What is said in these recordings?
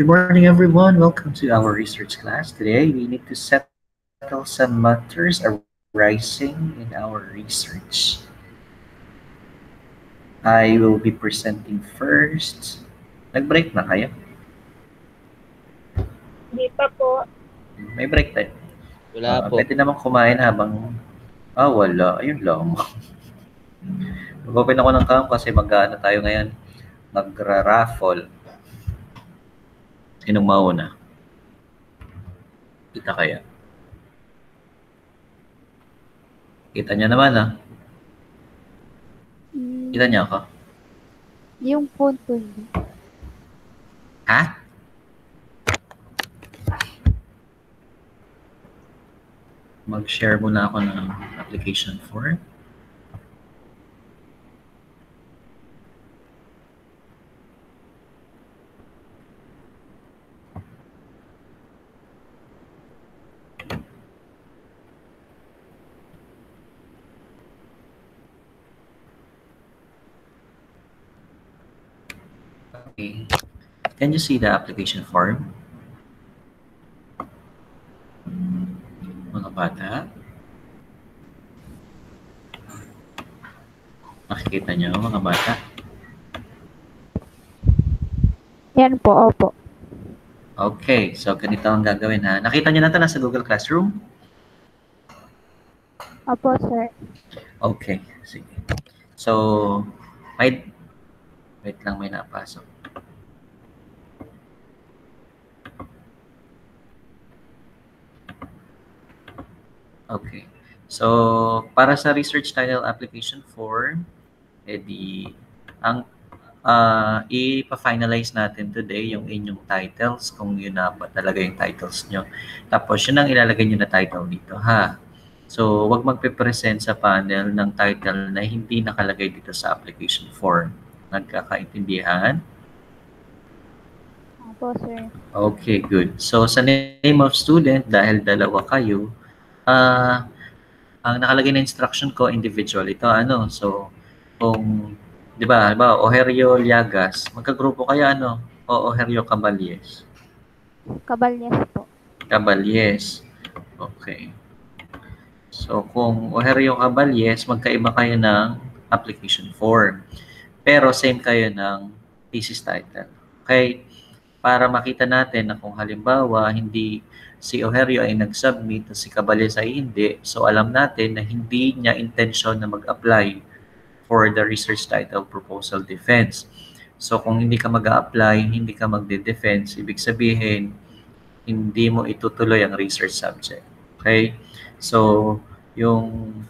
Good morning, everyone. Welcome to our research class. Today, we need to settle some matters arising in our research. I will be presenting first. Nag-break na kayo? Hindi pa po. May break tayo. Wala po. Pwede naman kumain habang... wala. Ayun lang. Mag-open ako ng cam kasi mag-ano tayo ngayon. Magra-raffle. Sinong mauna? Kita kaya? Kita niya naman Kita niya ako? Yung phone po hindi. Ha? Mag-share muna ako ng application form. Okay. Can you see the application form? Mga bata? Nakikita niyo, mga bata? Yan po, opo. Okay, so ganito ang gagawin ha. Nakita niyo na ito nasa Google Classroom? Opo, sir. Okay, sige. So, wait lang, may napasok. Okay. So, para sa research title application form, ang ipa-finalize natin today yung inyong titles, kung yun na ba talaga yung titles nyo. Tapos, yun ang ilalagay nyo na title dito, ha? So, wag magpe-present sa panel ng title na hindi nakalagay dito sa application form. Nagkakaintindihan? Opo, sir. Okay, good. So, sa name of student, dahil dalawa kayo, ang nakalagay na instruction ko, individual. Ito, so, kung, di ba, Oherio Llagas, magkagrupo kaya, o Oherio Caballes? Caballes po. Caballes. Okay. So, kung Oherio Caballes, magkaiba kayo ng application form. Pero, same kayo ng thesis title. Okay? Para makita natin na kung halimbawa, hindi si Oherio ay nag-submit at si Caballes ay hindi, so alam natin na hindi niya intention na mag-apply for the research title proposal defense. So kung hindi ka mag-a-apply, hindi ka magde-defense, ibig sabihin, hindi mo itutuloy ang research subject. Okay? So, yung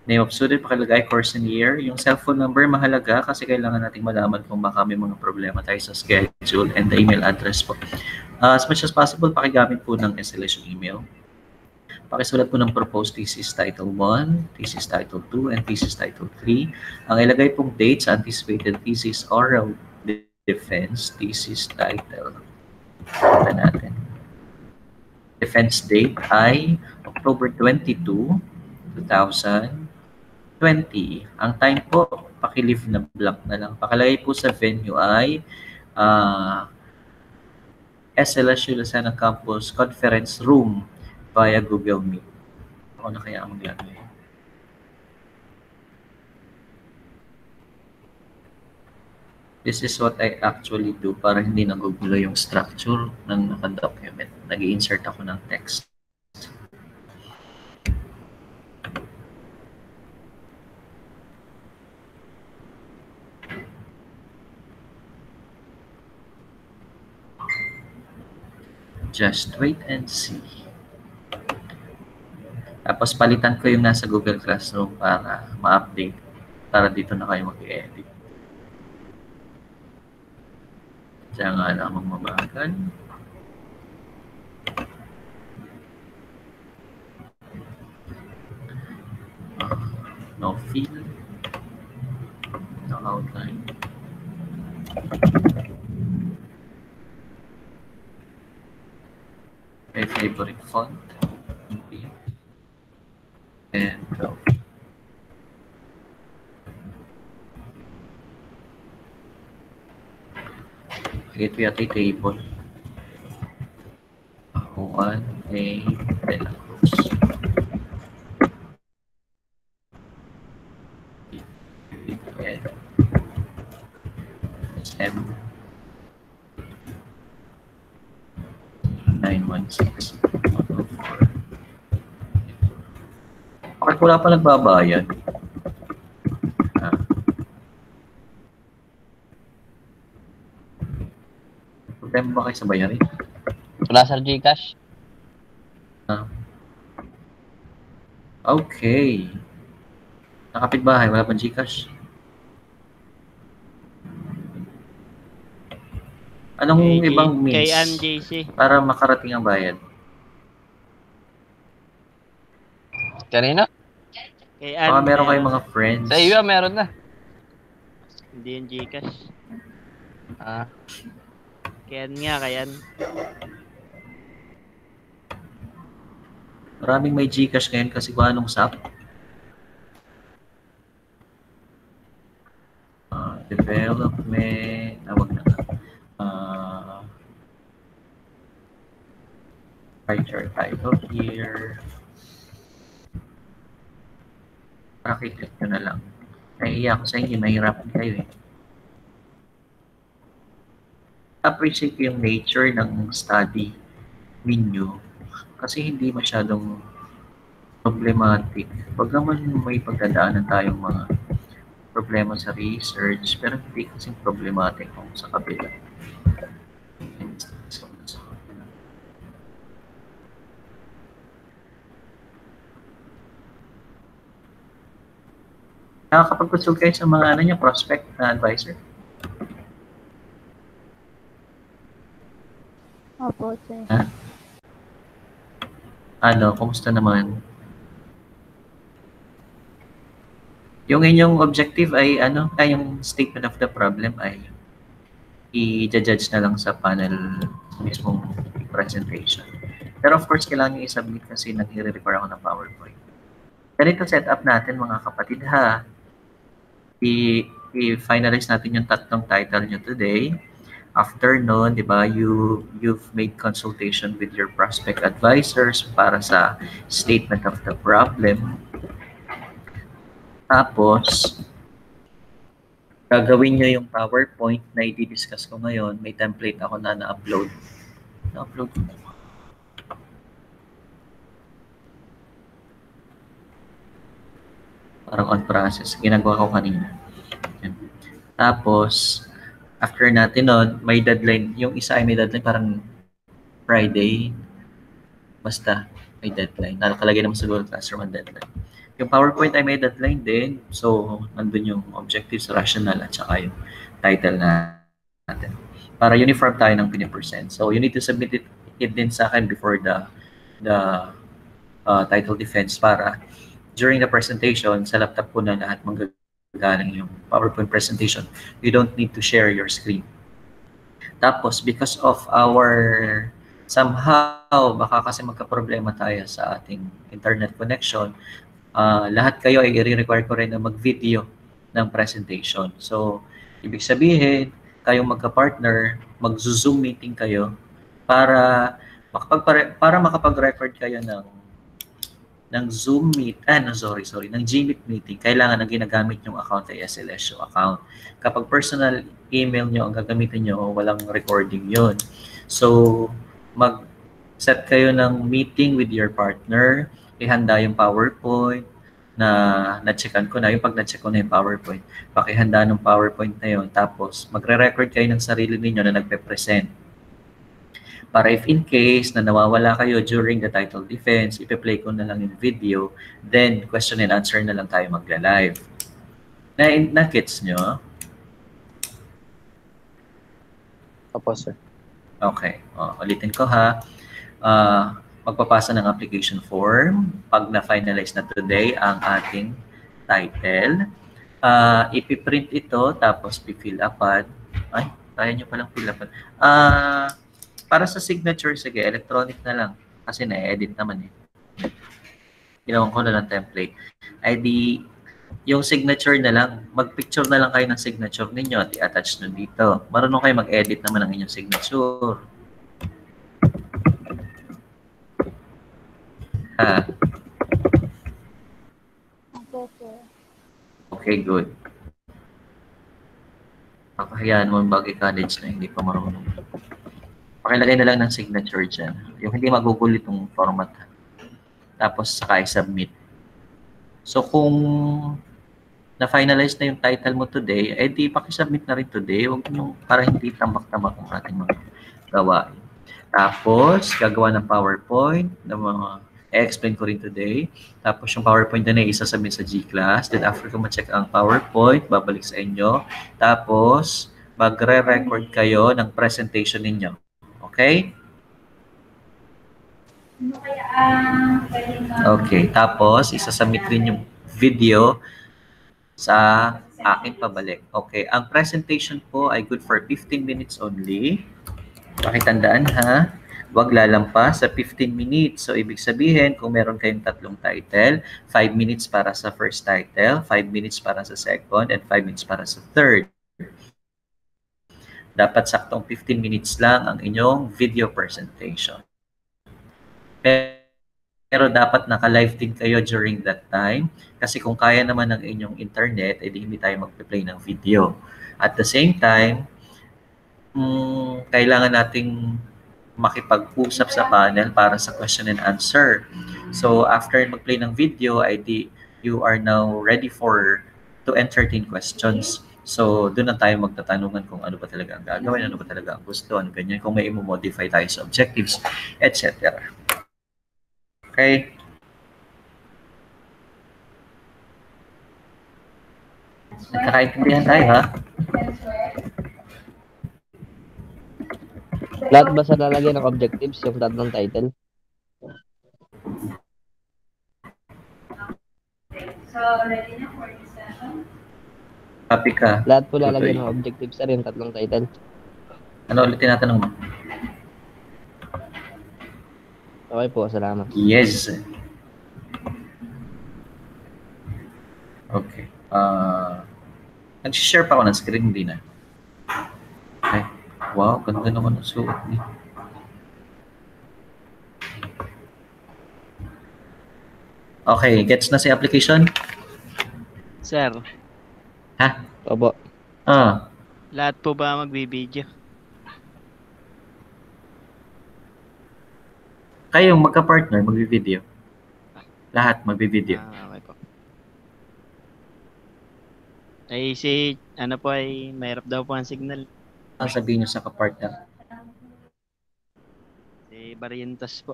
name of student, pakilagay, course and year. Yung cellphone number, mahalaga kasi kailangan nating malaman kung baka may mga problema tayo sa schedule, and the email address po. As much as possible, pakigamit po ng SLSU email. Pakisulat po ng proposed thesis title 1, thesis title 2, and thesis title 3. Ang ilagay pong dates, anticipated thesis, oral defense, thesis title. Ito natin. Defense date ay October 22, 2020. Ang time po, pakilive na blank na lang. Pakalagay po sa venue ay SLSU Lucena Campus Conference Room via Google Meet. Ako na kaya ang maglagay. This is what I actually do para hindi nagugulo yung structure ng naka-document. Nag-i-insert ako ng text. Just wait and see. Tapos palitan ko yung nasa Google Classroom para ma-update. Para dito na kayo mag-edit. Diyan nga lang mabagal. No fill. No outline. My favorite font. And go. Create we at a table. Ayan. SM 916 104. Bakit wala pa nagbabayad? Ah, problema ba kayo sa bayarin? Wala sir Gcash. Ah. Okay. Nakapitbahay, wala pang Gcash. Anong ibang Kay means Ann JC. para makarating ang bayad? Kanina? Kay Ann. Baka meron kayong mga friends. Sa iyo meron na. Hindi yung Gcash. Ah, Kay Ann nga, kay Ann. Maraming may Gcash ngayon kasi kung anong SAP. Development, tawag na nga. Write your title here. Pakiclick nyo na lang. Nahiya ako sa inyo, mahirapan kayo eh. Appreciate ko yung nature ng study ninyo kasi hindi masyadong problematic. Pag naman may pagdadaanan tayong mga problema sa research, pero hindi kasing problematic kung sa kabila. Nakakapag-consult kayo sa mga niyo, prospect na advisor? Opo, sir. Ha? Kumusta naman? Yung inyong objective ay yung statement of the problem ay i-judge na lang sa panel mismong presentation. Pero of course, kailangan nyo i-submit kasi nag-i-require ako ng PowerPoint. Ganito setup natin mga kapatid ha. I-finalize natin yung tatlong title nyo today. After nun, di ba, you've made consultation with your prospect advisors para sa statement of the problem. Tapos, gagawin nyo yung PowerPoint na i-discuss ko ngayon. May template ako na na-upload. Na-upload ko. Parang on process. Ginagawa ko kanina. Yan. Tapos, after natin nun, may deadline. Yung isa ay may deadline parang Friday. Basta, may deadline. Nakalagay naman sa Google Classroom ang deadline. Yung PowerPoint ay may deadline din. So, nandun yung objectives, rational, at saka yung title natin. Para uniform tayo ng pinipresent. So, you need to submit it din sa akin before the title defense para during the presentation, sa laptop ko na lahat manggagaling yung PowerPoint presentation. You don't need to share your screen. Tapos, because of our somehow, baka kasi magka-problema tayo sa ating internet connection, lahat kayo ay i-require ko rin na mag-video ng presentation. So, ibig sabihin, kayong magka-partner, mag-Zoom meeting kayo para makapag-record kayo ng Zoom meet, ng Gmeet meeting, kailangan na ginagamit yung account ay SLSU account. Kapag personal email nyo ang gagamitin nyo, walang recording yun. So, mag-set kayo ng meeting with your partner, ihanda yung PowerPoint na na-checkan ko na. Yung pag na-check ko na yung PowerPoint, pakihanda ng PowerPoint na yun. Tapos, magre-record kayo ng sarili ninyo na nagpe-present. Para if in case na nawawala kayo during the title defense, ipe-play ko na lang yung video, then question and answer na lang tayo magla-live. Na-gets nyo? opo sir. Okay. Ulitin ko ha. Magpapasa ng application form. Pag na-finalize na today ang ating title, ipiprint ito, tapos i-fill upad. Ay, kaya nyo palang fill upad. Para sa signature, sige, electronic na lang. Kasi na-edit naman eh. Ginawan ko na lang template. ID, yung signature na lang, mag-picture na lang kayo ng signature ninyo at i-attach nyo dito. Marunong kayo mag-edit naman ng inyong signature. Okay, sir. Okay, good. Pakahayaan mo yung bagay college na hindi pa marunong. Pakilagay na lang ng signature dyan. Yung hindi magugulo itong format. Tapos saka i-submit. So kung na-finalize na yung title mo today, eh di pakisubmit na rin today. Huwag nyo, para hindi tambak-tambak ang ating mga gawain. Tapos, gagawa ng PowerPoint, ng mga i-explain ko rin today. Tapos yung PowerPoint na isasubmit sa G-Class. Then after ko ma-check ang PowerPoint, babalik sa inyo. Tapos, magre-record kayo ng presentation ninyo. Okay? Okay. Tapos, isasubmit rin yung video sa akin pabalik. Okay. Ang presentation po ay good for 15 minutes only. Pakitandaan ha. Huwag lalampas sa 15 minutes. So, ibig sabihin, kung meron kayong tatlong title, 5 minutes para sa first title, 5 minutes para sa second, and 5 minutes para sa third. Dapat saktong 15 minutes lang ang inyong video presentation. Pero dapat naka-live din kayo during that time kasi kung kaya naman ng inyong internet, edi hindi tayo magpe-play ng video. At the same time, kailangan nating makipag-usap sa panel para sa question and answer. So after mag-play ng video, you are now ready to entertain questions. So, doon na tayo magtatanungan kung ano ba talaga ang gagawin, ano ba talaga ang gusto, ano ganyan, kung may i-modify tayo sa objectives, etc. Okay? Nagkakaintindihan tayo, ha? Lahat ba sa lalagyan ng objectives yung tatlong title? So, ready na for this session? Happy ka. Lahat po lalagyan ng objectives sir yung tatlong title. Ano ulit tinatanong mo? Okay po, salamat. Yes. Okay. Nag-share pa ako ng screen, hindi na. Okay. Wow, ganda naman ang suot niya. Okay, gets na si application? Sir, Ha? Opo. lahat po ba magbibideo? Kayong magka-partner, magbi-video. Lahat magbi-video. Okay po. Ay, ano po ay, mahirap daw po ang signal. Ang sabihin nyo sa ka-partner? Si Barrientos po.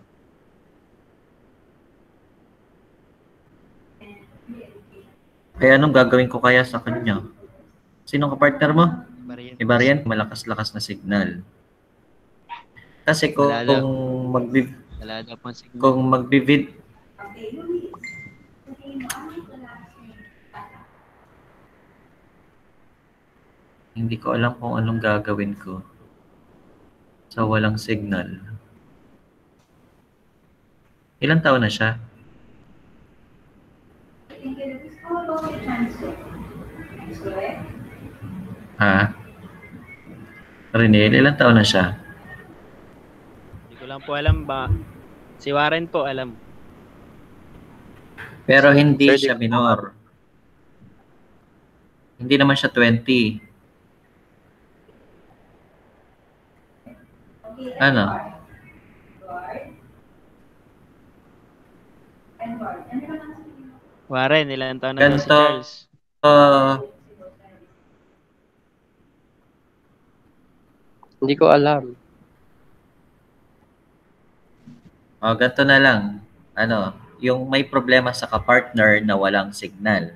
Kaya anong gagawin ko kaya sa kanya? Sinong ka-partner mo? Barrientos. Iba rin, malakas-lakas na signal. Kasi kung Wala daw po ang signal. kung magbivid hindi ko alam kung anong gagawin ko sa walang signal. Ilang taon na siya? Ha? Renel, ilang taon na siya? Hindi ko lang po alam ba. Si Warren po alam. Pero hindi Sir, siya minor. Hindi naman siya 20. Ano? Warren, ilang taon na daw si Ganito. Charles? Hindi ko alam. Ganito na lang. Ano, yung may problema sa kapartner na walang signal.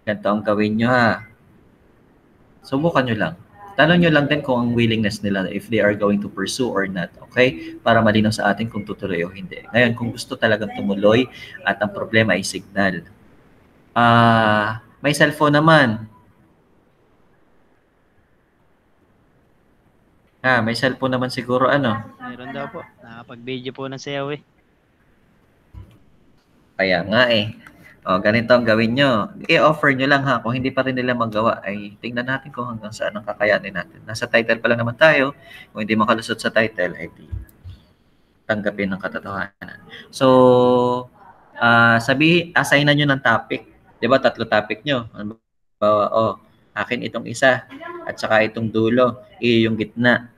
Ganito ang gawin nyo ha. Subukan nyo lang. Tanong nyo lang din kung ang willingness nila if they are going to pursue or not. Okay? Para malinaw sa atin kung tutuloy o hindi. Ngayon, kung gusto talagang tumuloy at ang problema ay signal. May cellphone naman. May cellphone naman siguro ano. Meron daw po. Nakapag-video po ng sayaw eh. Kaya nga eh. Ganito ang gawin nyo. I-offer nyo lang ha. Kung hindi pa rin nila magawa, ay tingnan natin kung hanggang saan ang kakayanin natin. Nasa title pa lang naman tayo. Kung hindi makalusot sa title, ay di tanggapin ng katotohanan. So, assignan nyo ng topic. Di ba, 3 topic nyo. Akin itong isa. at saka itong dulo, iyo yung gitna.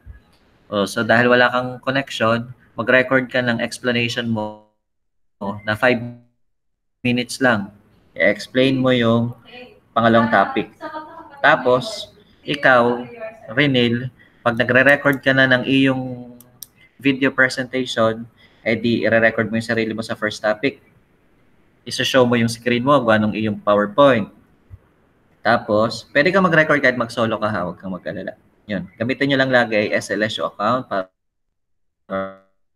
So dahil wala kang connection, mag-record ka ng explanation mo na 5 minutes lang. I-explain mo yung pangalawang topic. Tapos, ikaw, Renil, pag nagre-record ka na ng iyong video presentation, edi i-record mo yung sarili mo sa first topic. Isa-show mo yung screen mo, anong iyong PowerPoint. Tapos, pwede ka mag-record kahit mag-solo ka ha, huwag kang mag-alala. Yun. Gamitin nyo lang lagi SLSU account para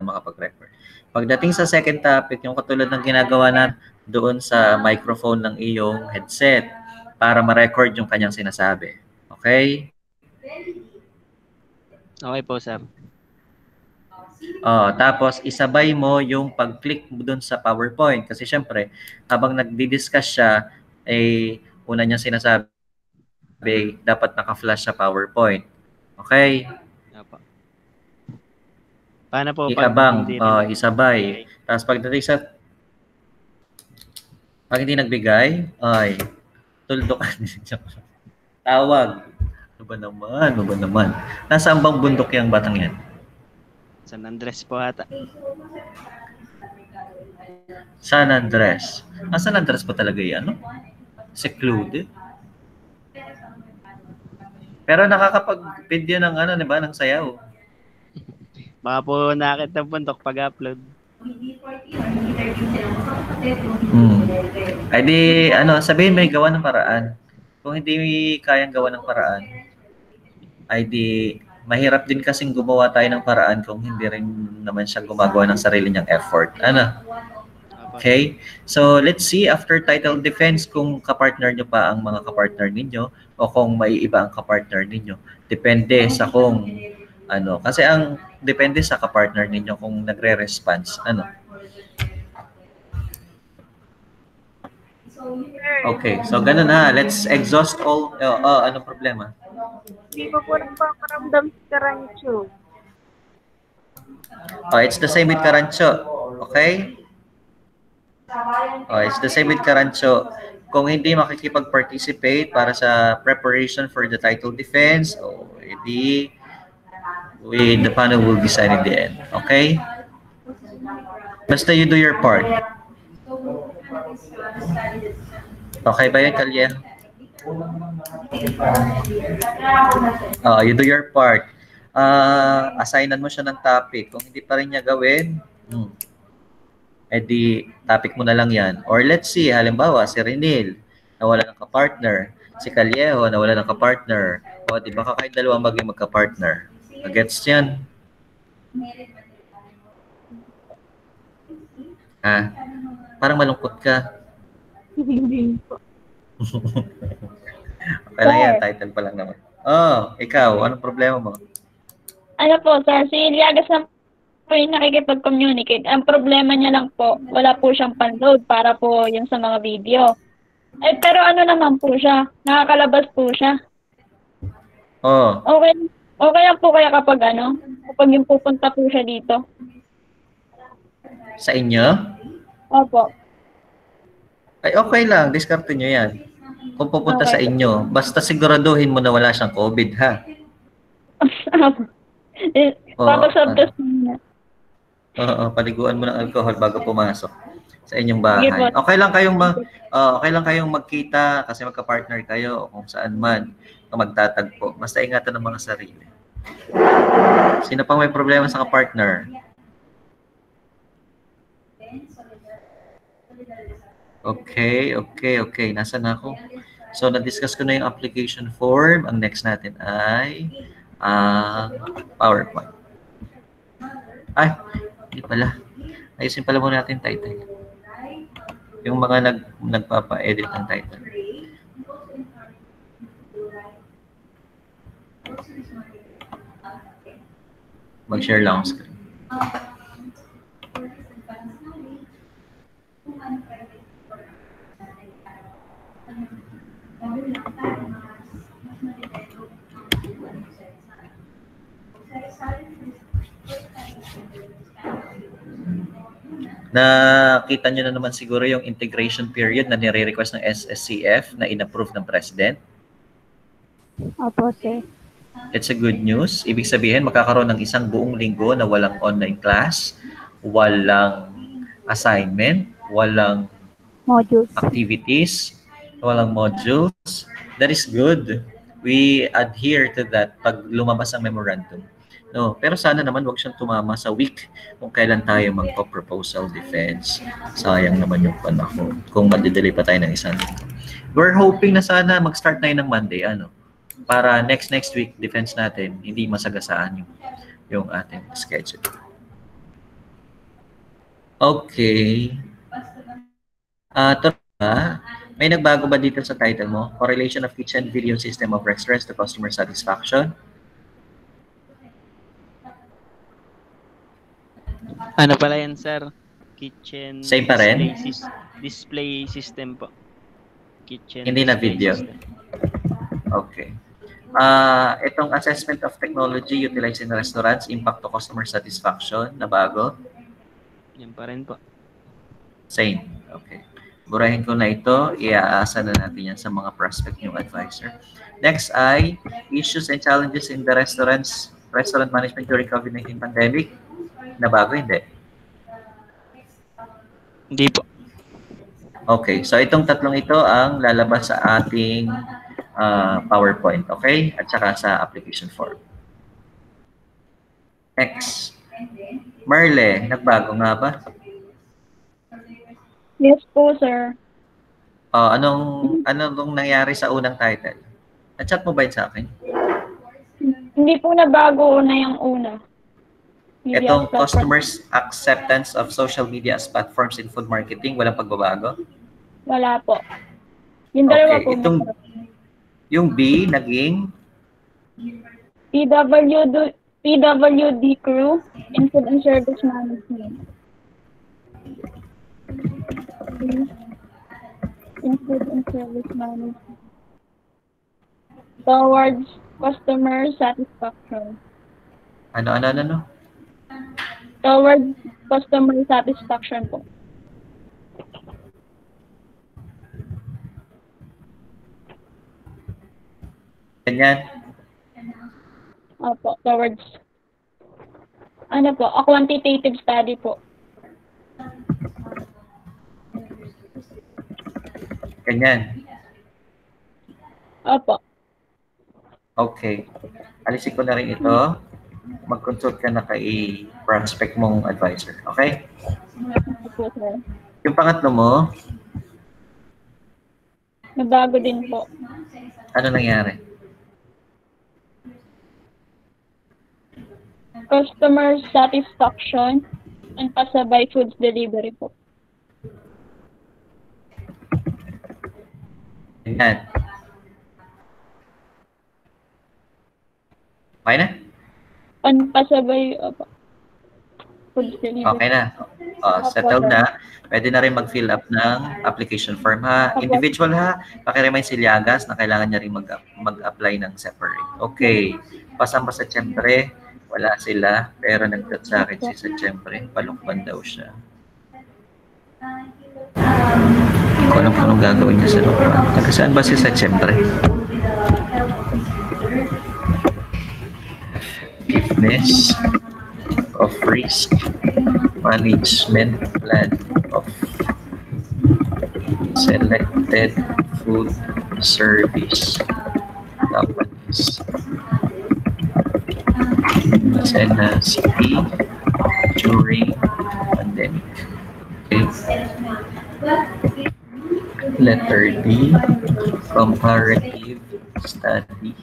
makapag-record. Pagdating sa second topic, yung katulad ng ginagawa natin doon sa microphone ng iyong headset para ma-record yung kanyang sinasabi. Okay? Okay po, sir. Tapos isabay mo yung pag-click mo doon sa PowerPoint kasi syempre habang nagdi-discuss siya una niyang sinasabi dapat naka-flash sa PowerPoint. Okay? Opo. Paano po Iabang, hindi rin- isabay. Tapos pagdating sa pag hindi nagbigay, tuldok ka. Tawag. Ano ba naman? Nasaan bang bundok yung batang yan? San Andres po ata. San Andres. San Andres pa talaga yan, no? Secluded. Pero nakakapag-video ng di ba, ng sayaw. Baka po nakita ng bundok pag-upload. Ay di, sabihin may gawa ng paraan. Kung hindi kayang gawa ng paraan, ay di, mahirap din kasing gumawa tayo ng paraan kung hindi rin naman siya gumagawa ng sarili niyang effort. Okay? So, let's see after title defense kung kapartner nyo pa ang mga kapartner ninyo o kung may iba ang kapartner ninyo. Depende sa kung kasi ang depende sa kapartner ninyo kung nagre-response. Okay, so ganun ha. Let's exhaust all. Anong problema? Hindi pa po nagpakaramdam si Karancho. It's the same with Karancho. Okay? It's the same with Karancho. Kung hindi makikipag-participate para sa preparation for the title defense, edi the panel will decide in the end. Okay? Basta you do your part. Okay ba yun, Kalye? You do your part. Assignan mo siya ng topic. Kung hindi pa rin niya gawin, edi topic mo na lang yan. Or let's see, halimbawa, si Renil, nawala ng kapartner. Si Caliejo, nawala ng kapartner. O, di ba kahit dalawang maging magkapartner? Gets yan? Parang malungkot ka. Hindi po. Okay lang yan, title pa lang naman. Ikaw, anong problema mo? Ano po, sir, si Iliagas na po yung nakikipag-communicate. Ang problema niya lang po, wala po siyang pan-load para po yung sa mga video. Pero naman po siya, nakakalabas po siya. Okay lang po kaya kapag kapag yung pupunta po siya dito. Sa inyo? Opo. Ay, okay lang. Diskarte nyo yan. Kung pupunta sa inyo, basta siguraduhin mo na wala siyang COVID, ha? Papasabdas niya. Paliguan mo ng alcohol bago pumasok sa inyong bahay. Okay lang kayong magkita kasi magka-partner kayo o kung saan man magtatagpo. Basta ingatan ng mga sarili. Sino pang may problema sa ka-partner? Okay. Nasaan na ako? So, na-discuss ko na yung application form. Ang next natin ay PowerPoint. Hindi pala. Ayusin pala muna natin title. Yung mga nagpapa-edit ng title. Mag-share lang ang screen. Nakita nyo na naman siguro yung integration period na nire-request ng SSCF na in-approve ng President. Opo, sir. It's a good news. Ibig sabihin, magkakaroon ng isang buong linggo na walang online class, walang assignment, walang Modules. activities, walang modules. That is good. We adhere to that pag lumabas ang memorandum. No, pero sana naman wag siyang tumama sa week kung kailan tayo magpo-proposal defense. Sayang naman yung panahon kung madidelay pa tayo ng isang linggo. We're hoping na sana mag-start tayo ng Monday, para next week defense natin hindi masagasaan yung ating schedule. Okay. May nagbago ba dito sa title mo? Correlation of kitchen video system of restaurants to customer satisfaction? Ano pala yan, sir? Kitchen Same pa rin? display system po. Kitchen Hindi na display video. system. Okay. Itong assessment of technology utilized in restaurants, impact to customer satisfaction, na bago? Yan pa rin po. Same. Okay. Burahin ko na ito. Iaasa na natin yan sa mga prospect yung advisor. Next ay issues and challenges in the restaurant management during COVID-19 pandemic. Na bago, hindi? Hindi po. Okay. So, itong tatlong ito ang lalabas sa ating PowerPoint. Okay? At saka sa application form. Next. Merle, nagbago nga ba? Yes po, sir. Anong nangyari sa unang title? Na-chat mo ba yun sa akin? Hindi po nabago na yung una. Media Itong platform. customers' acceptance of social media as platforms in food marketing, walang pagbabago? Wala po. Yung dalawa Okay. po. Yung B, naging PWD crew in food and service management. In food and service management. Towards customer satisfaction. ano? Towards customer satisfaction po. Ganyan. Opo, towards a quantitative study po. Ganyan. Opo. Okay. Alisin ko na rin ito. Mag-consult ka na kay prospect mong advisor. Okay? Opo, sir. Yung pangatlo mo, Nabago din po. ano nangyari? Customer satisfaction and pasabay foods delivery po. Ganyan. Okay na? Pasabay foods delivery. Okay na. Settled na. Pwede na rin mag-fill up ng application form ha. Individual ha. Pakiremind si Liagas na kailangan niya rin mag-apply ng separate. Okay. Pasang sa Siyempre, wala sila. Pero nag-chat sa akin si Siyempre. Palukban daw siya. Hindi ko alam kung anong gagawin niya sa lukban. Saan ba si Siyempre? Effectiveness of risk management plan of selected food service companies. City during pandemic. Okay. Letter D, comparative study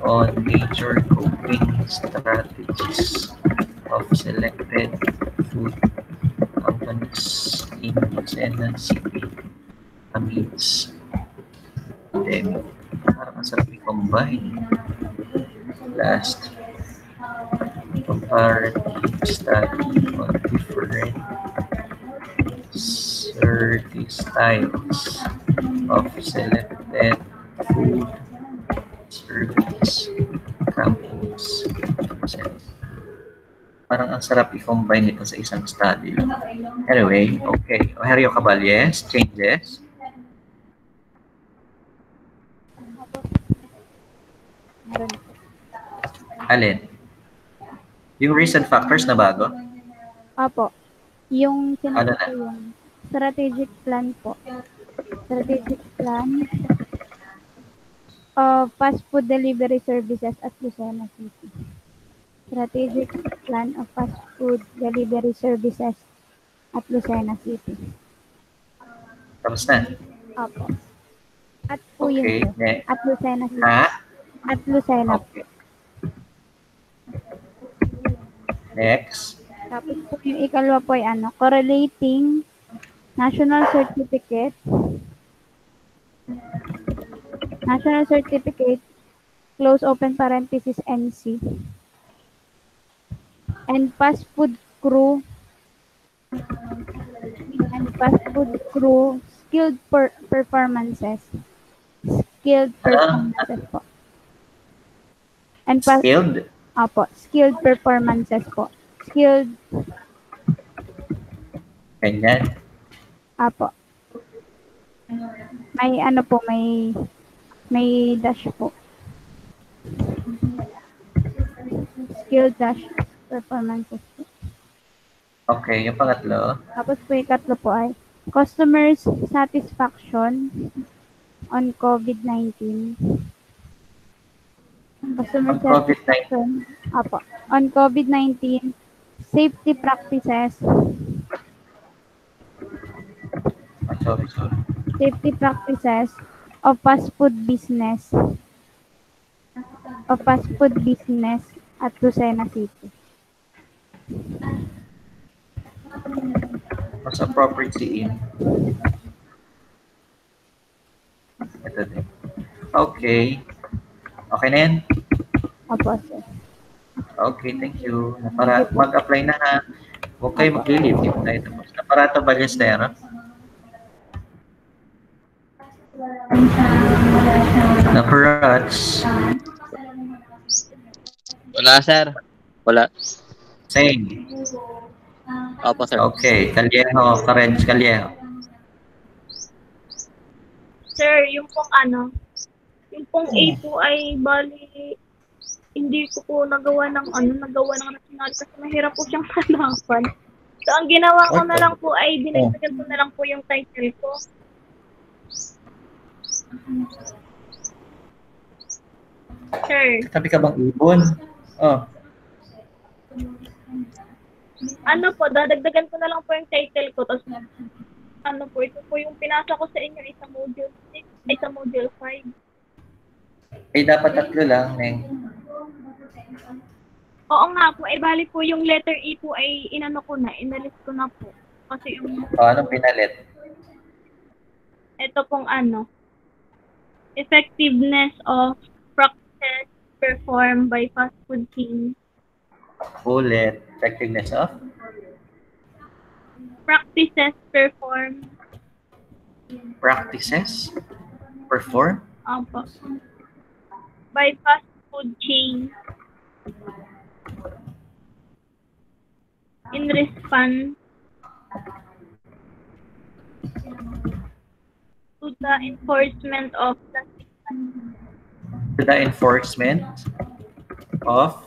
on major coping strategies of selected food companies in Lucena City amidst pandemic. Parang ang sarap i-combine. Last, comparative study on different service types of selected food service companies. Parang ang sarap i-combine ito sa isang study. Anyway, okay. Oherio Caballes, changes. Meron po. Alin? Yung recent factors na bago? Opo. Yung Ano sinabi na? ko yung strategic plan po. Strategic plan of fast food delivery services at Lucena City. Strategic plan of fast food delivery services at Lucena City. Tapos na. Opo. At po yun Okay. po. At Lucena City. Ha? At Lucena. Okay. Next. Tapos po yung ikalwa po ay correlating national certificate, close open parenthesis NC, and fast food crew skilled performances po. And Skilled? Apo, skilled performances po. Skilled, Ganyan. apo. May po, may dash po. Skilled dash performances po. Okay, yung pangatlo. Tapos po yung katlo po ay customers satisfaction on COVID-19. Customer On COVID-19. satisfaction. Apo. On COVID-19, safety practices. Sorry. Safety practices of fast food business. At Lucena City. What's a property in? Ito din. Okay. Okay na yan? Opo, sir. Okay, thank you. Para mag-apply na ha. Huwag kayo mag-leave. Hindi tayo tapos. Aparato Ballestero. Naparats. Wala, sir. Wala. Same. Opo, sir. Okay. Callejo. Karenz Callejo. Sir, yung pong yung pong A po ay bali, hindi ko po nagawa ng rational kasi mahirap po siyang hanapan. So, ang ginawa ko na lang po ay dinagdagan ko na lang po yung title ko. Sir, Tabi ka bang ibon? Oh. dadagdagan ko na lang po yung title ko. Tapos, ito po yung pinasa ko sa inyo, isa module 6, ay sa module 5. Eh, dapat tatlo lang, Neng. Oo nga po, bali po yung letter E po ay inalis ko na po. Kasi yung, Anong pinalit? ito pong effectiveness of practice performed by fast food chain. Ulit. Effectiveness of? Practices performed Practices? Perform? by fast food chain in response to the enforcement of plastic ban. To the enforcement of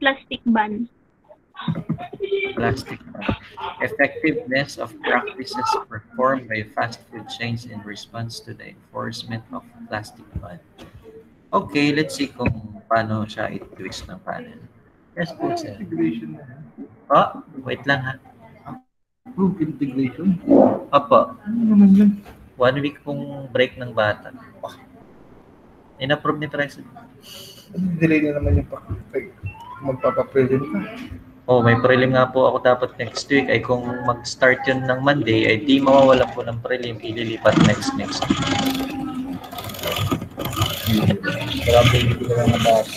Plastic ban. plastic ban. Effectiveness of practices performed by fast food chains in response to the enforcement of plastic ban. Okay, let's see kung paano siya i-twist ng panel. Yes po, sir. Oh, wait lang ha. Group integration? Opo. Ano naman yun? 1 week pong break ng bata. Oh. In-approve ni President. Delay na naman yung magpapaprelim ka. Oh, may prelim nga po ako dapat next week. Ay kung mag-start yun ng Monday, ay di mawawala po ng prelim. Ililipat next week. Grabe, hindi ko na lang nabas.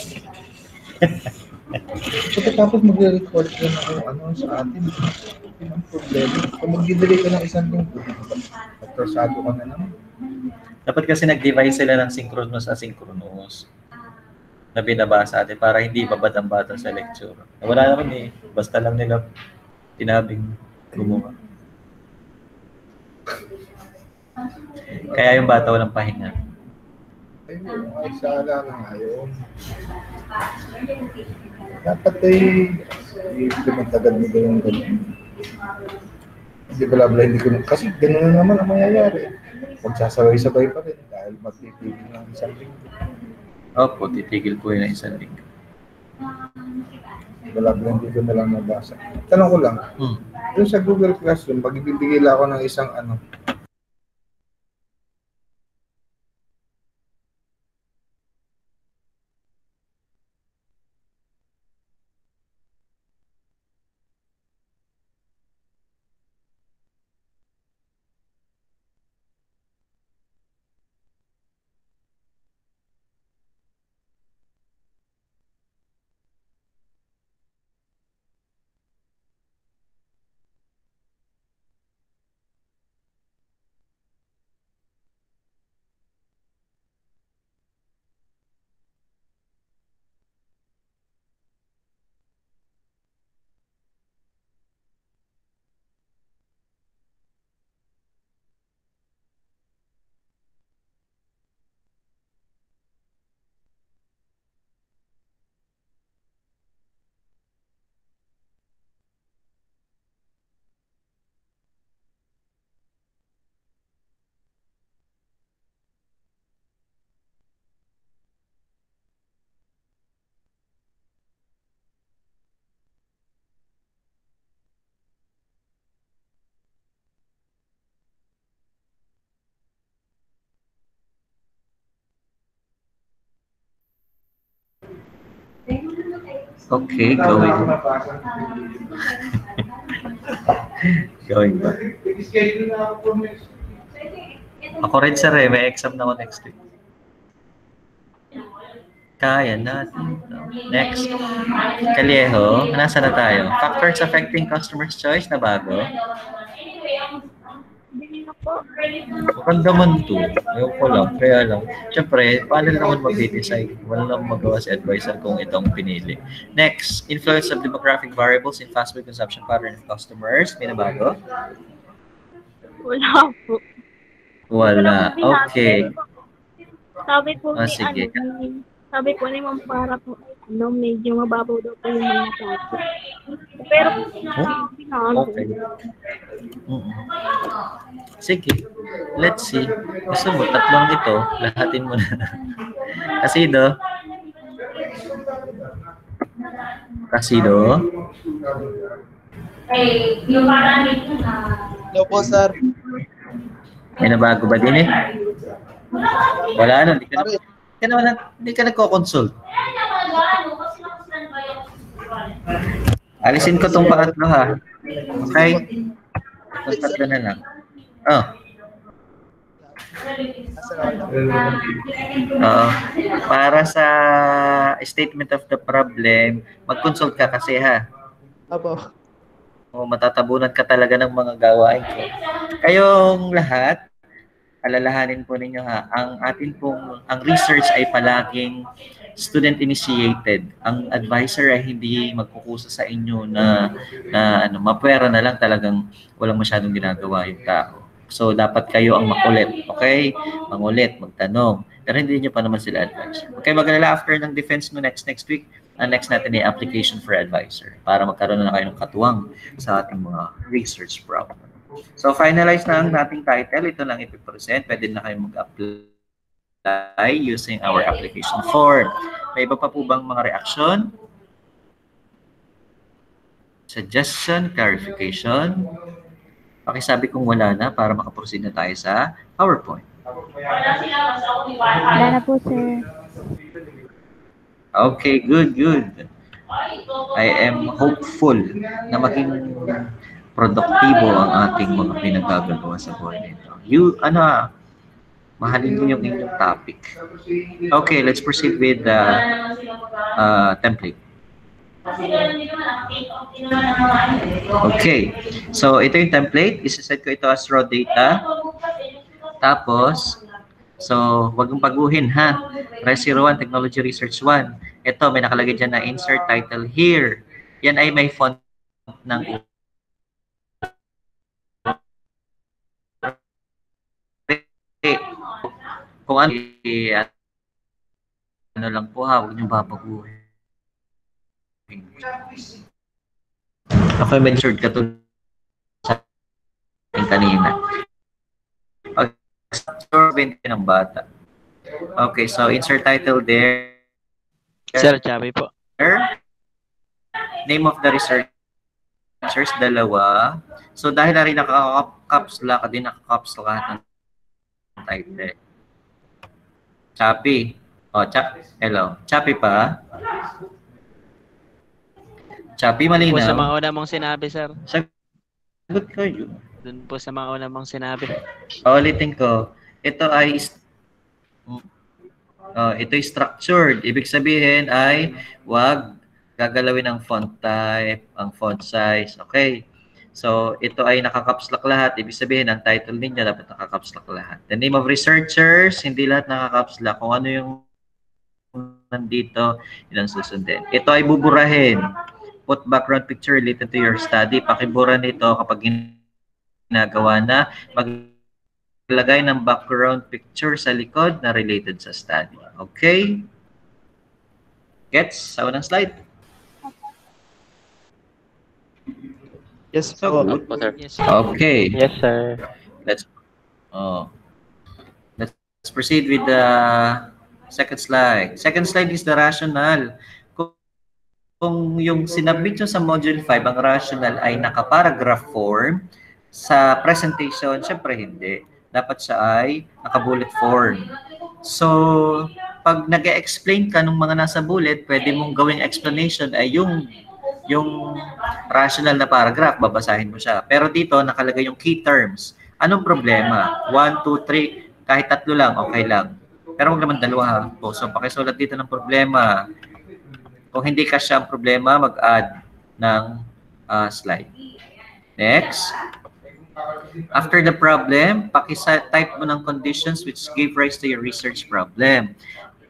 Pagkatapos magre-record ka na sa atin, yun ang problema. Kung mag-delay ka ng isang linggo, atrasado ka na naman. Dapat kasi nag-devise sila ng synchronous asynchronous na binabasa natin para hindi babad ang bata sa lecture. Wala naman eh. Basta lang nila tinabing gumawa. Kaya yung bata walang pahinga. Ay, ay sala na ngayon. Dapat ay pinagtagad mo ba yung ganun? Hindi pala hindi ko kasi ganun na naman ang mangyayari. Magsasabay-sabay pa rin dahil magtitigil ng isang linggo. Opo, titigil po yun ng isang linggo. Wala hindi ko na lang nabasa. Tanong ko lang, yung sa Google Classroom, pag ibibigay lang ako ng isang Okay, going. Going ba? Ako rin sir may exam na ako next week. Kaya natin. Next. Kalyeho, nasa na tayo? Factors affecting customer's choice na bago? Hindi na po. Maganda man to. Ayaw ko lang. Kaya lang. Siyempre, paano naman mag-decide? Wala lang magawa si advisor kung itong pinili. Next, influence of demographic variables in fast food consumption pattern of customers. May nabago? Wala po. Wala. Okay. Sabi po ni Sige. sabi po ni Ma'am para po medyo mababaw daw po yung mga tato. Pero Okay. Sige. Let's see. Gusto mo, tatlong ito, lahatin mo na. Kasido. Hello po, sir. May nabago ba din eh? Wala na. Hindi ka nagko-consult. Alisin ko tong pangatlo ha. Okay? Itong tatlo na lang. Oh. Para sa statement of the problem, mag-consult ka kasi ha. Apo. Matatabunan ka talaga ng mga gawain ko. Kayong lahat, alalahanin po ninyo ha, ang research ay palaging student-initiated. Ang advisor ay hindi magkukusa sa inyo na mapwera na lang talagang walang masyadong ginagawa yung tao. So, dapat kayo ang makulit. Okay? Mangulit, magtanong. Pero hindi nyo pa naman sila advisor. Okay, mag-alala after ng defense no next week, ang next natin ay application for advisor para magkaroon na kayo ng katuwang sa ating mga research problem. So, finalize na ang ating title. Ito lang ipipresent. Pwede na kayo mag-apply using our application form. May iba pa po bang mga reaction? Suggestion, clarification? Pakisabi kung wala na para makaproceed na tayo sa PowerPoint. Wala na po, sir. Okay, good. I am hopeful na maging produktibo ang ating mga pinagagagawa sa buhay nito. Mahalin mo yung inyong topic. Okay, let's proceed with the template. Okay, so ito yung template. Isa-set ko ito as raw data. Tapos, so wag mong paguhin ha. Res 01, Technology Research 1. Ito, may nakalagay dyan na insert title here. Yan ay may font ng kung ano ano lang po ha, huwag niyo babaguhin. Okay, matured ka to sa kanina. Okay, absorbent ng bata. Okay, so insert title there. Sir, Chabi po. Name of the researchers, dalawa. So dahil na rin naka-caps lock, din naka-caps lock lahat ng title. Chappy. Oh, hello. Chappy pa. Chappy, malinaw. Po sa mga una mong sinabi, sir. Sagot kayo. Doon po sa mga una mong sinabi. Ulitin ko. Ito ay structured. Ibig sabihin ay wag gagalawin ang font type, ang font size. Okay. So, ito ay naka-caps lock lahat. Ibig sabihin, ang title ninyo dapat naka-caps lock lahat. The name of researchers, hindi lahat naka-caps lock. Kung ano yung nandito, yun ang susundin. Ito ay buburahin. Put background picture related to your study. Pakibura nito kapag ginagawa na. Maglagay ng background picture sa likod na related sa study. Okay? Gets? Sa unang slide. Yes, So, po. Yes, sir. okay. Yes, sir. Let's proceed with the second slide. Second slide is the rationale. Kung yung sinabit nyo sa Module 5, ang rationale ay naka-paragraph form, sa presentation, syempre hindi. Dapat siya ay naka-bullet form. So, pag nag-explain ka ng mga nasa bullet, pwede mong gawing explanation ay yung rational na paragraph, babasahin mo siya. Pero dito, nakalagay yung key terms. Anong problema? 1, 2, 3, kahit 3 lang, okay lang. Pero huwag naman 2 ha. So, pakisulat dito ng problema. Kung hindi ka siya ang problema, mag-add ng slide. Next. After the problem, type mo ng conditions which give rise to your research problem.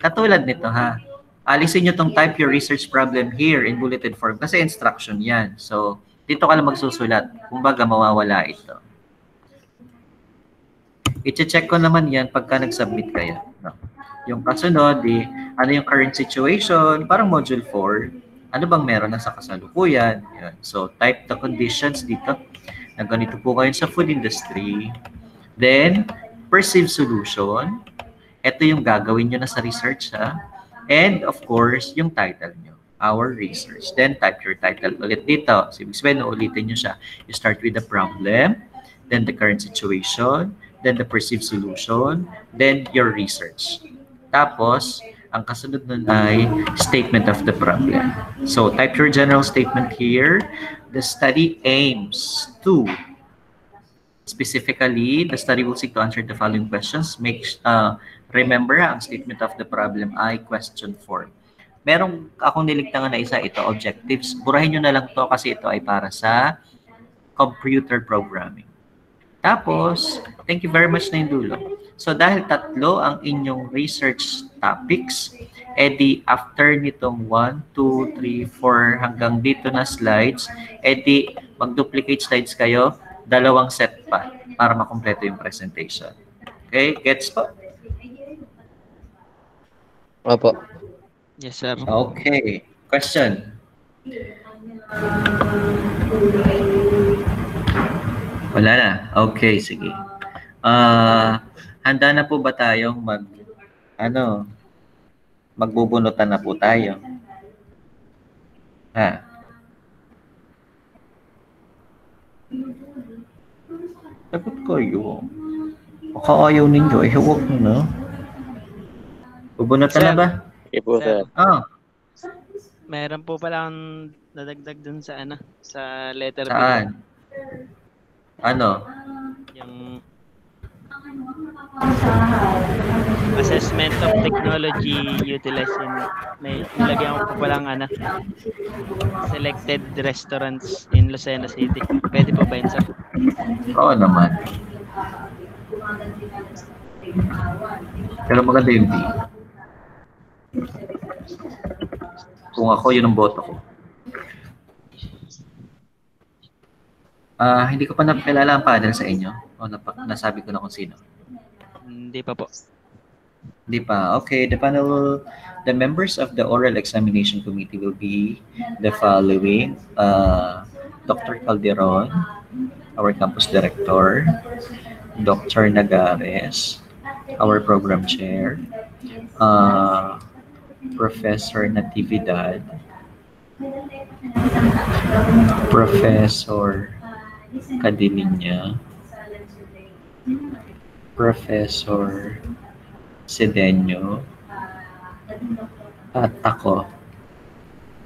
Katulad nito ha. Alisin nyo itong type your research problem here in bulleted form kasi instruction yan. So, dito ka lang magsusulat. Kumbaga, mawawala ito. I-check ko naman yan pagka nag-submit kayo. No? Yung kasunod, ano yung current situation, parang module 4, ano bang meron na sa kasalukuyan. Yan. So, type the conditions dito. Na ganito po kayo sa food industry. Then, perceive solution. Ito yung gagawin nyo na sa research, ha? And, of course, yung title nyo. Our research. Then, type your title ulit dito. So, ibig sabihin, ulitin nyo siya. You start with the problem, then the current situation, then the perceived solution, then your research. Tapos, ang kasunod nun ay statement of the problem. So, type your general statement here. The study aims to, specifically, the study will seek to answer the following questions. Remember, ang statement of the problem ay question form. Merong akong niligtangan na isa, ito, objectives. Burahin nyo na lang to kasi ito ay para sa computer programming. Tapos, thank you very much na yung dulo. So, dahil 3 ang inyong research topics, edi after nitong 1, 2, 3, 4 hanggang dito na slides, edi mag-duplicate slides kayo, 2 set pa para makumpleto yung presentation. Okay? Gets po? Opo. Yes, sir. Okay. Question? Wala na. Okay, sige. Handa na po ba tayong magbubunutan na po tayo? Ha? Sagot kayo. Baka ayaw ninyo, huwag nyo na. Bubunutan na ba? Okay po, sir. Oh. Meron po palang nadagdag dun sa sa letter B. Saan? Ano? Yung assessment of technology utilized in, may ilagyan ko pa palang selected restaurants in Lucena City. Pwede po ba yun, sir? Oo naman. Pero maganda yung D. Kung ako, yun ang boto ko. Hindi ko pa napakilala ang panel sa inyo. O nasabi ko na kung sino. Hindi pa po. Di pa. Okay, the members of the oral examination committee will be the following. Dr. Calderon, our campus director, Dr. Nagares, our program chair, Professor Natividad, Professor Cadilinya, Professor Sedeño, at ako.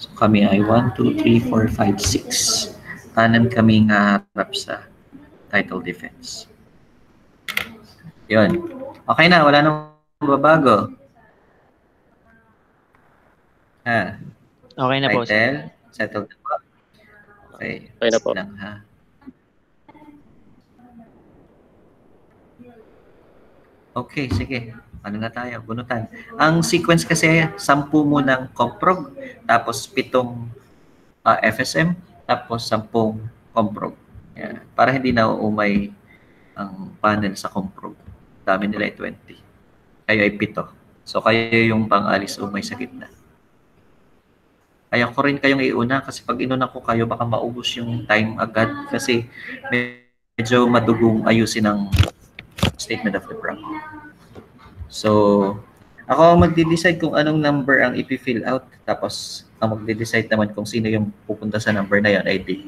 So kami ay 1, 2, 3, 4, 5, 6. Tanan kami nga harap sa title defense. Yun. Okay na, wala nang babago. Okay na po, sir. Title, settled na po. Okay. Okay na po. Lang, ha? Okay, sige. Ano na tayo? Bunutan. Ang sequence kasi, 10 munang comprog, tapos 7 FSM, tapos 10 comprog. Yeah. Para hindi na umay ang panel sa comprog. Dami nila ay 20. Kayo ay 7. So, kayo yung pang-alis umay sa gitna. Kaya ko rin kayong iuna kasi pag inuna ko kayo, baka maubos yung time agad kasi medyo madugong ayusin ang statement of the problem. So, ako ang magde-decide kung anong number ang ipi-fill out. Tapos, ang magde-decide naman kung sino yung pupunta sa number na yun ay D.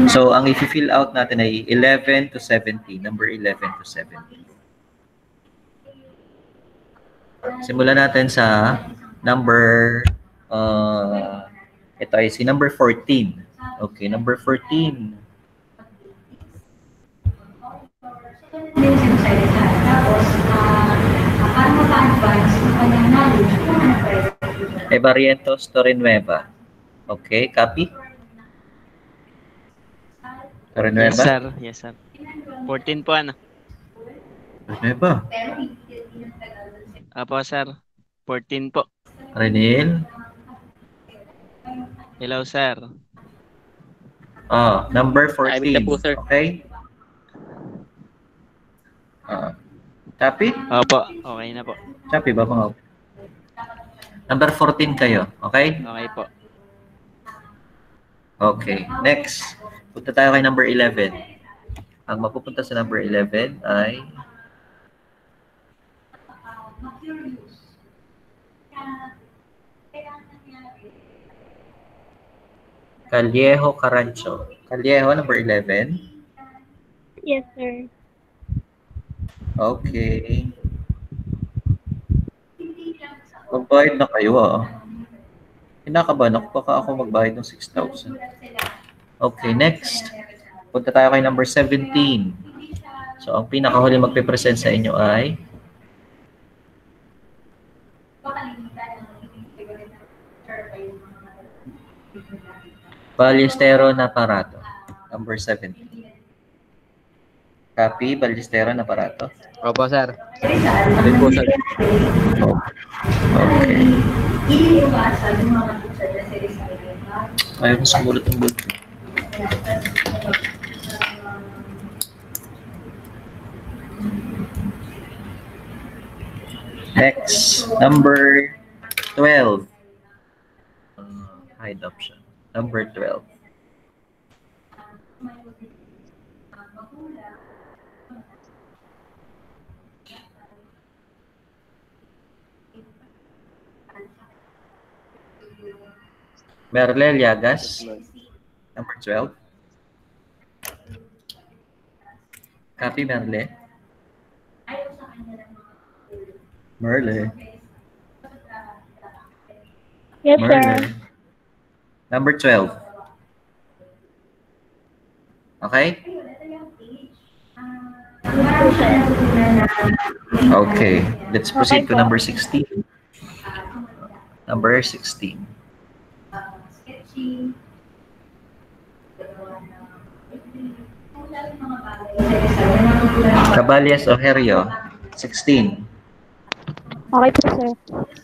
So, ang ipi-fill out natin ay 11 to 17. Number 11 to 17. Simulan natin sa number, ito ay si number 14. Okay, number 14. Barrientos Torrenueva. Okay, copy? Torrenueva? Yes, sir. Yes, sir. 14 po, ano? Torrenueva. Apo, sir. 14 po. Renil? Hello, sir. Number 14. I mean, po, sir. Okay? Copy? Opo, okay na po. Copy ba mga? Number 14 kayo, okay? Okay po. Okay, next. Punta tayo kay number 11. Ang mapupunta sa number 11 ay Callejo Carancho. Callejo, number 11. Yes, sir. Okay. Magbayad na kayo, Kinakabahan ako, baka ako magbayad ng 6,000. Okay, next. Punta tayo kay number 17. So, ang pinakahuli magpe-present sa inyo ay Ballestero Naparato. Number 17. Copy, Ballestero Naparato. Opo, sir. Alin po, sir. Okay. Ayaw ko sumulot ng bulto. Next, number 12. Hide option. Number 12. Merle Llagas. Number 12. Copy, Merle. Merle. Yes, sir. Merle. Number 12. Okay? Okay. Let's proceed to number 16. Number 16. Caballes Ojerio. 16. Okay po, sir.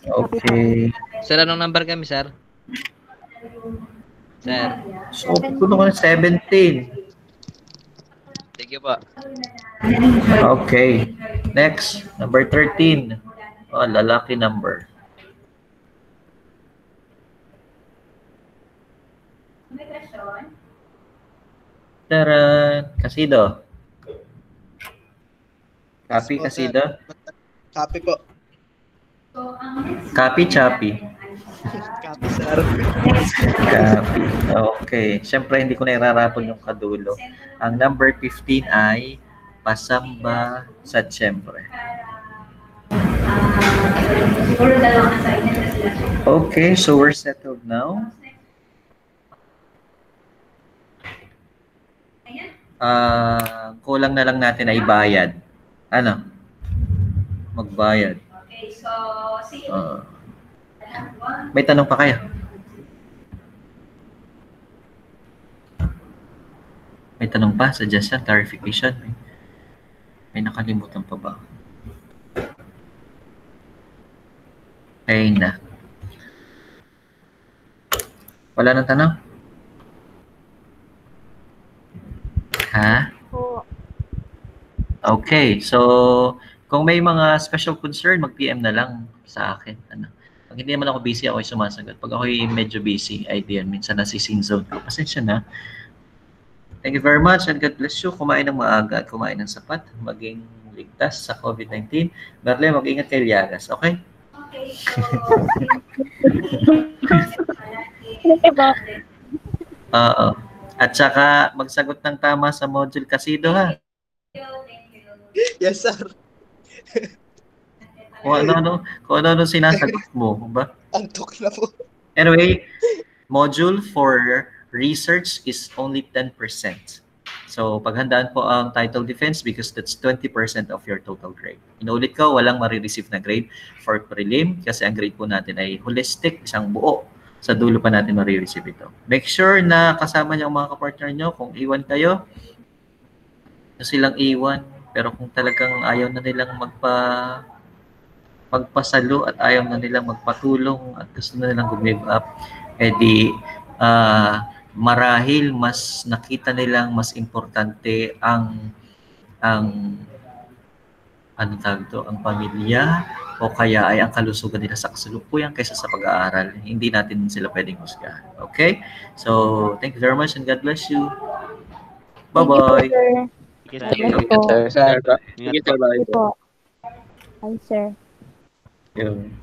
Okay. Sir, anong number kami, sir? Sir. So, puno ko na 17. Sige Thank you po. Okay. Next, number 13. Oh, lalaki number. Taran! Kasido. Copy, Kasido. Copy po. Copy, Choppy. Copy, sir. Copy. Okay. Siyempre, hindi ko na irarapon yung kadulo. Ang number 15 ay Pasamba sa Siyempre. Okay, so we're settled now. Kulang na lang natin ay bayad. Ano? Magbayad. Okay, so see you. May tanong pa kayo? May tanong pa? Suggestion? Clarification? May nakalimutan pa ba? Ay na. Wala nang tanong? Ha? Okay, so kung may mga special concern, mag-PM na lang sa akin. Ano? Pag hindi naman ako busy, ako ay sumasagot. Pag ako ay medyo busy, ay diyan, minsan nasi-scene zone ko. Pasensya na. Thank you very much and God bless you. Kumain ng maaga at kumain ng sapat. Maging ligtas sa COVID-19. Merle, mag-ingat kay Liagas, okay? Okay, Oo. At saka magsagot ng tama sa module Kasido, ha? Yes, sir. Kung ano sinasagot mo, ba? Antok na po. Anyway, module for research is only 10%. So, paghandaan po ang title defense because that's 20% of your total grade. Inulit ko, walang marireceive na grade for prelim kasi ang grade po natin ay holistic, isang buo. Sa dulo pa natin marireceive ito. Make sure na kasama niyo ang mga kapartner niyo. Kung iwan kayo, silang iwan. Pero kung talagang ayaw na nilang magpasalo at ayaw na nilang magpatulong at gusto na nilang give up, edi marahil mas nakita nilang mas importante ang ang pamilya o kaya ay ang kalusugan nila sa kasalukuyan kaysa sa pag-aaral. Hindi natin sila pwedeng husgahan. Okay? So, thank you very much and God bless you. Bye-bye. Thank you, sir. Sir. Ingat po. Thank you po. Hi, sir. Yun.